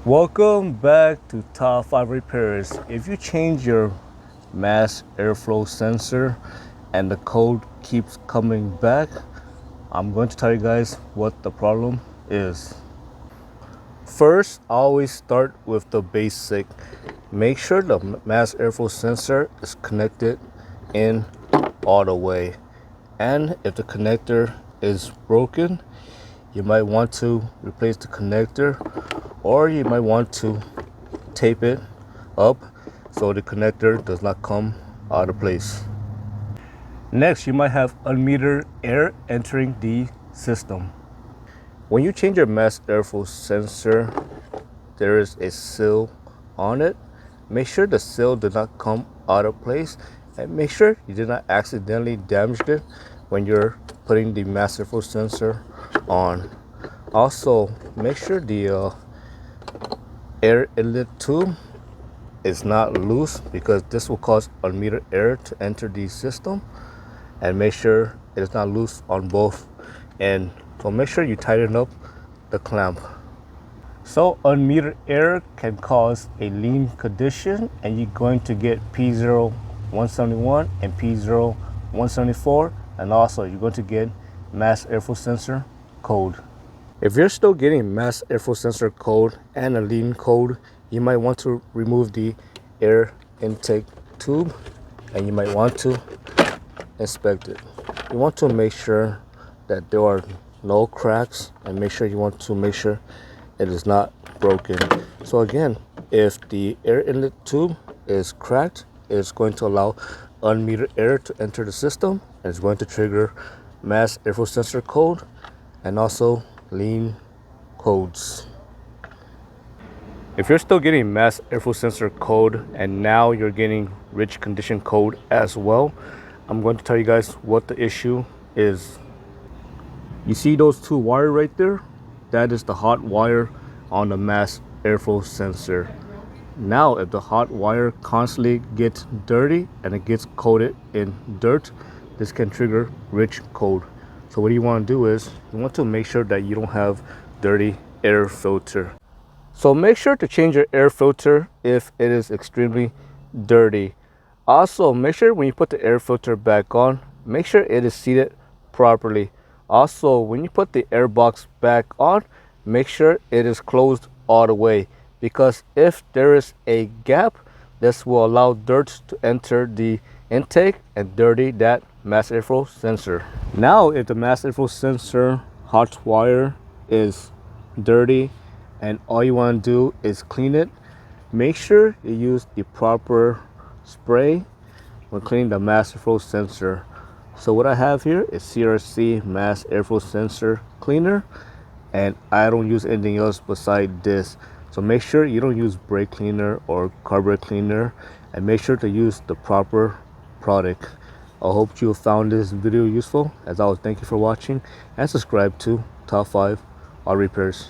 Welcome back to Top 5 Repairs. If you change your mass airflow sensor and the code keeps coming back, I'm going to tell you guys what the problem is. First, I always start with the basic. Make sure the mass airflow sensor is connected in all the way. And if the connector is broken, you might want to replace the connector, or you might want to tape it up so the connector does not come out of place. Next, you might have unmetered air entering the system. When you change your mass airflow sensor, there is a seal on it. Make sure the seal did not come out of place, and make sure you did not accidentally damage it when you're putting the mass airflow sensor on. Also, make sure the air inlet tube is not loose, because this will cause unmetered air to enter the system. And make sure it is not loose on both ends. So make sure you tighten up the clamp. So unmetered air can cause a lean condition, and you're going to get P0171 and P0174, and also you're going to get mass airflow sensor code. If you're still getting mass airflow sensor code and a lean code, you might want to remove the air intake tube, and you might want to inspect it. You want to make sure that there are no cracks, and make sure it is not broken. So again, if the air inlet tube is cracked, it's going to allow unmetered air to enter the system, and it's going to trigger mass airflow sensor code and also lean codes. If you're still getting mass airflow sensor code and now you're getting rich condition code as well, I'm going to tell you guys what the issue is. You see those two wires right there? That is the hot wire on the mass airflow sensor. Now, if the hot wire constantly gets dirty and it gets coated in dirt, this can trigger rich code. So what you want to do is you want to make sure that you don't have dirty air filter. So make sure to change your air filter if it is extremely dirty. Also, make sure when you put the air filter back on, make sure it is seated properly. Also, when you put the air box back on, make sure it is closed all the way, because if there is a gap, this will allow dirt to enter the intake and dirty that mass airflow sensor. Now, if the mass airflow sensor hot wire is dirty and all you want to do is clean it, make sure you use the proper spray when cleaning the mass airflow sensor. So what I have here is CRC mass airflow sensor cleaner, and I don't use anything else beside this. So make sure you don't use brake cleaner or carburetor cleaner, and make sure to use the proper product. I hope you found this video useful. As always, thank you for watching, and subscribe to Top 5 Auto Repairs.